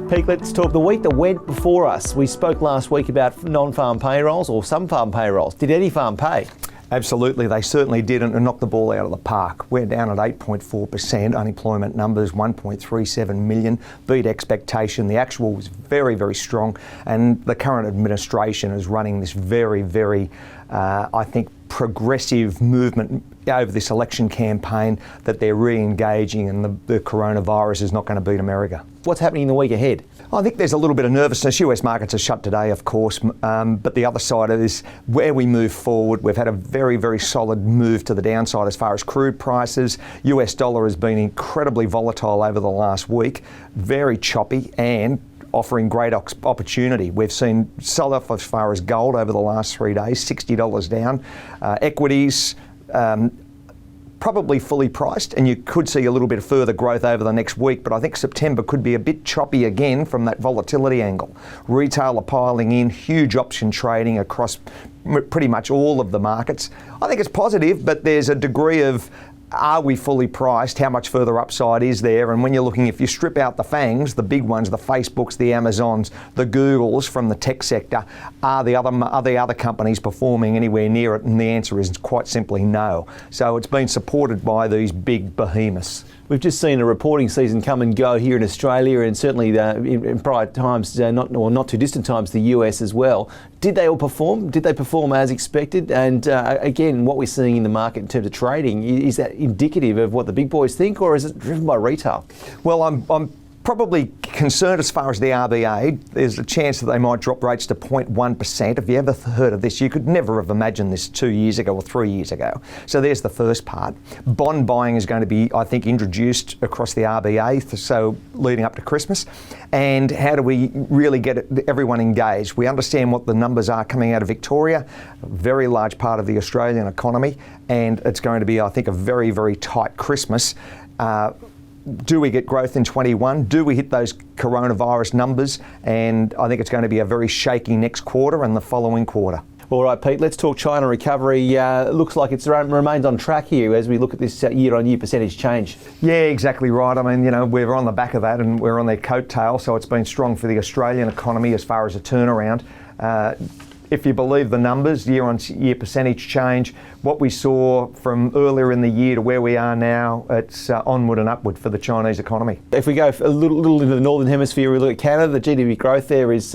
Pete, let's talk the week that went before us. We spoke last week about non-farm payrolls or some farm payrolls. Did any farm pay? Absolutely, they certainly didn't and knocked the ball out of the park. We're down at 8.4%, unemployment numbers 1.37 million, beat expectation. The actual was very, very strong, and the current administration is running this very, very, I think, progressive movement over this election campaign that they're re-engaging, and the coronavirus is not going to beat America. What's happening in the week ahead? I think there's a little bit of nervousness. US markets are shut today, of course, but the other side of this, where we move forward, we've had a very, very solid move to the downside as far as crude prices. US dollar has been incredibly volatile over the last week, very choppy and offering great opportunity. We've seen sell-off as far as gold over the last 3 days, $60 down. Equities, probably fully priced, and you could see a little bit of further growth over the next week, but I think September could be a bit choppy again from that volatility angle. Retail are piling in, huge option trading across pretty much all of the markets. I think it's positive, but there's a degree of, are we fully priced? How much further upside is there? And when you're looking, if you strip out the FANGs, the big ones, the Facebooks, the Amazons, the Googles from the tech sector, are the other companies performing anywhere near it? And the answer is quite simply no. So it's been supported by these big behemoths. We've just seen a reporting season come and go here in Australia, and certainly in prior times, not too distant times, the US as well. Did they all perform? Did they perform as expected? And again, what we're seeing in the market in terms of trading, is that indicative of what the big boys think, or is it driven by retail? Well, I'm probably concerned as far as the RBA. There's a chance that they might drop rates to 0.1%. Have you ever heard of this? You could never have imagined this 2 years ago or 3 years ago. So there's the first part. Bond buying is going to be, I think, introduced across the RBA, so leading up to Christmas. And how do we really get everyone engaged? We understand what the numbers are coming out of Victoria, a very large part of the Australian economy, and it's going to be, I think, a very, very tight Christmas. Do we get growth in 21? Do we hit those coronavirus numbers? And I think it's going to be a very shaky next quarter and the following quarter. All right, Pete, let's talk China recovery. Looks like it remains on track here as we look at this year-on-year percentage change. Yeah, exactly right. I mean, you know, we're on the back of that and we're on their coattail, so it's been strong for the Australian economy as far as a turnaround. If you believe the numbers, year-on-year percentage change, what we saw from earlier in the year to where we are now, it's onward and upward for the Chinese economy. If we go a little into the Northern Hemisphere, we look at Canada, the GDP growth there is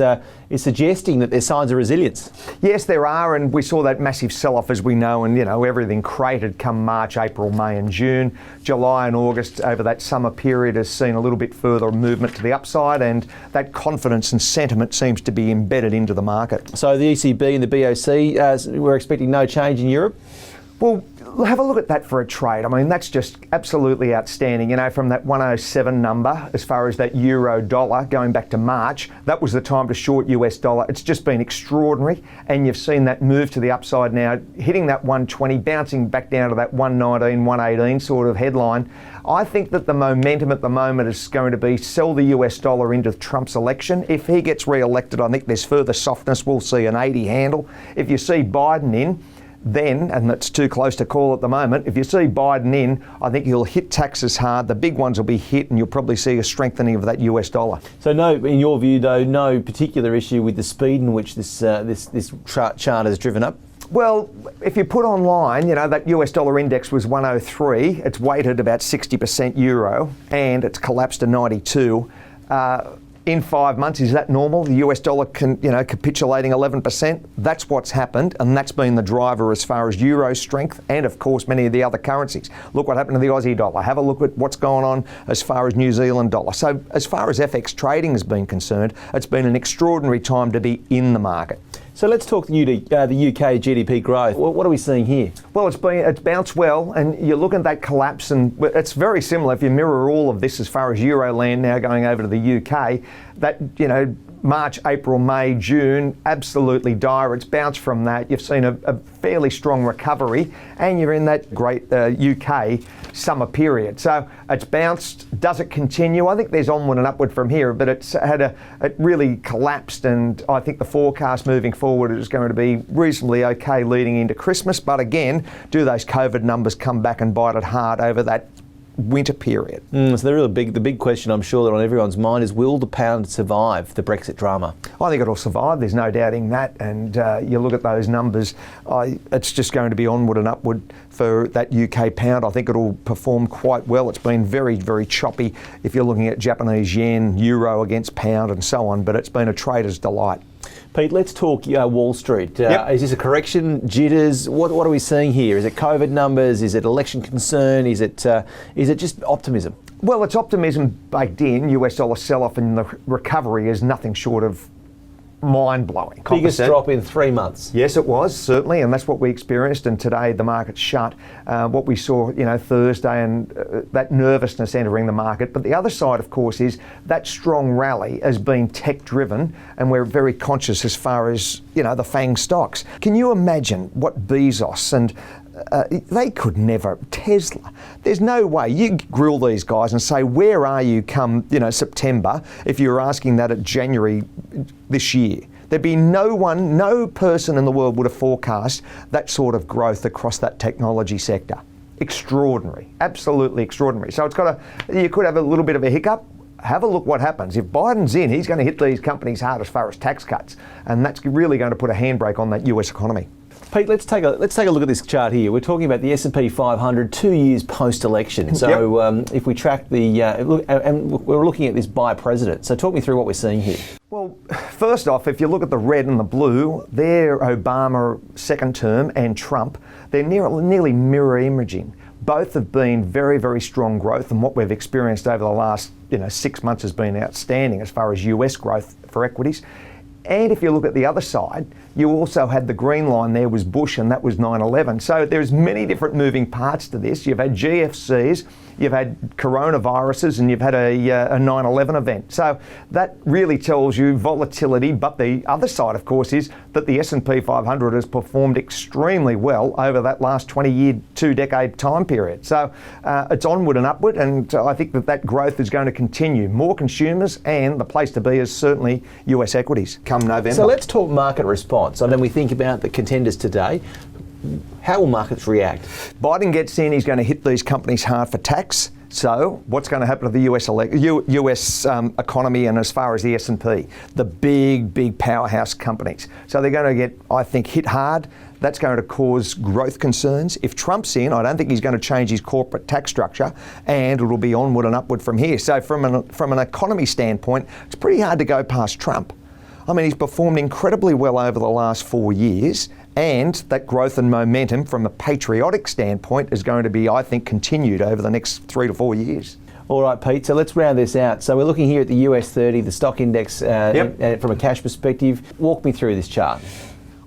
suggesting that there's signs of resilience. Yes, there are, and we saw that massive sell-off, as we know, and, you know, everything cratered come March, April, May and June. July and August over that summer period has seen a little bit further movement to the upside, and that confidence and sentiment seems to be embedded into the market. So the ECB and the BOC, we're expecting no change in Europe? Well, have a look at that for a trade. I mean, that's just absolutely outstanding. You know, from that 107 number, as far as that euro dollar going back to March, that was the time to short US dollar. It's just been extraordinary. And you've seen that move to the upside now, hitting that 120, bouncing back down to that 119, 118 sort of headline. I think that the momentum at the moment is going to be sell the US dollar into Trump's election. If he gets re-elected, I think there's further softness. We'll see an 80 handle. If you see Biden in, then, and it's too close to call at the moment, if you see Biden in, I think he'll hit taxes hard. The big ones will be hit, and you'll probably see a strengthening of that US dollar. So no, in your view though, no particular issue with the speed in which this chart is driven up? Well, if you put online, you know, that US dollar index was 103, it's weighted about 60% euro, and it's collapsed to 92. In 5 months, is that normal? The US dollar capitulating 11%. That's what's happened, and that's been the driver as far as euro strength and, of course, many of the other currencies. Look what happened to the Aussie dollar. Have a look at what's going on as far as New Zealand dollar. So as far as FX trading has been concerned, it's been an extraordinary time to be in the market. So let's talk the UK GDP growth. What are we seeing here? Well, it's bounced well, and you look at that collapse, and it's very similar if you mirror all of this as far as Euroland now going over to the UK. That, you know, March, April, May, June, absolutely dire. It's bounced from that. You've seen a fairly strong recovery, and you're in that great UK summer period. So it's bounced. Does it continue? I think there's onward and upward from here, but it really collapsed, and I think the forecast moving forward is going to be reasonably okay leading into Christmas. But again, do those COVID numbers come back and bite it hard over that winter period. So the big question I'm sure that on everyone's mind is, will the pound survive the Brexit drama? I think it'll survive, there's no doubting that, and you look at those numbers, it's just going to be onward and upward for that UK pound. I think it'll perform quite well. It's been very, very choppy if you're looking at Japanese yen, euro against pound and so on, but it's been a trader's delight. Pete, let's talk Wall Street. Is this a correction, jitters? What are we seeing here? Is it COVID numbers? Is it election concern? Is it just optimism? Well, it's optimism baked in. US dollar sell-off and the recovery is nothing short of mind-blowing. Biggest drop in 3 months. Yes, it was, certainly, and that's what we experienced, and today the market shut. What we saw, Thursday, and that nervousness entering the market. But the other side, of course, is that strong rally has been tech-driven, and we're very conscious as far as, the FANG stocks. Can you imagine what Bezos and they could never, Tesla, there's no way. You grill these guys and say, where are you come, September, if you were asking that at January this year? There'd be no person in the world would have forecast that sort of growth across that technology sector. Extraordinary, absolutely extraordinary. So you could have a little bit of a hiccup. Have a look what happens. If Biden's in, he's going to hit these companies hard as far as tax cuts, and that's really going to put a handbrake on that US economy. Pete, let's take a look at this chart here. We're talking about the S&P 500 2 years post-election. So if we track and we're looking at this by president. So talk me through what we're seeing here. Well, first off, if you look at the red and the blue, they're Obama second term and Trump. They're nearly mirror imaging. Both have been very, very strong growth, and what we've experienced over the last 6 months has been outstanding as far as US growth for equities. And if you look at the other side, you also had the green line there was Bush, and that was 9/11. So there's many different moving parts to this. You've had GFCs, you've had coronaviruses, and you've had a 9/11 event. So that really tells you volatility. But the other side, of course, is that the S&P 500 has performed extremely well over that last 20-year, 2-decade time period. So it's onward and upward, and I think that growth is going to continue. More consumers, and the place to be is certainly US equities come November. So let's talk market response. And then we think about the contenders today. How will markets react? Biden gets in, he's going to hit these companies hard for tax. So what's going to happen to the US economy, and as far as the S&P, the big powerhouse companies? So they're going to get, I think, hit hard. That's going to cause growth concerns. If Trump's in, I don't think he's going to change his corporate tax structure, and it'll be onward and upward from here. So from an economy standpoint, it's pretty hard to go past Trump. I mean, he's performed incredibly well over the last 4 years, and that growth and momentum from a patriotic standpoint is going to be, I think, continued over the next 3 to 4 years. All right, Pete, so let's round this out. So we're looking here at the US 30, the stock index from a cash perspective. Walk me through this chart.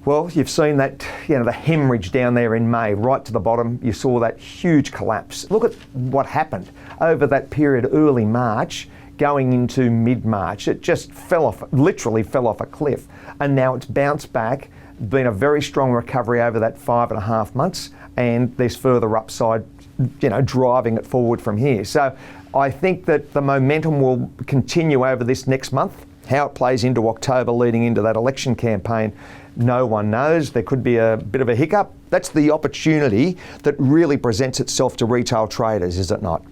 Well, you've seen that, the hemorrhage down there in May, right to the bottom. You saw that huge collapse. Look at what happened over that period, early March, going into mid-March. It just literally fell off a cliff. And now it's bounced back, been a very strong recovery over that 5.5 months, and there's further upside, driving it forward from here. So I think that the momentum will continue over this next month. How it plays into October leading into that election campaign, no one knows. There could be a bit of a hiccup. That's the opportunity that really presents itself to retail traders, is it not?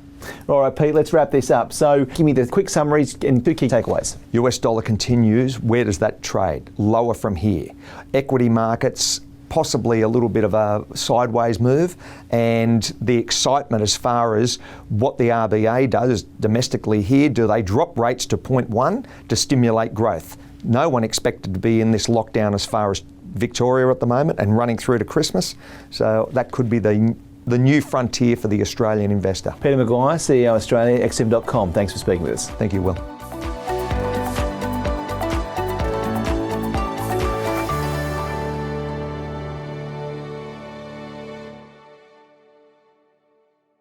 All right, Pete, let's wrap this up. So give me the quick summaries and 2 key takeaways. US dollar continues. Where does that trade? Lower from here. Equity markets, possibly a little bit of a sideways move, and the excitement as far as what the RBA does domestically here. Do they drop rates to 0.1 to stimulate growth? No one expected to be in this lockdown as far as Victoria at the moment and running through to Christmas. So that could be the new frontier for the Australian investor. Peter McGuire, CEO Australia, XM.com. Thanks for speaking with us. Thank you, Will.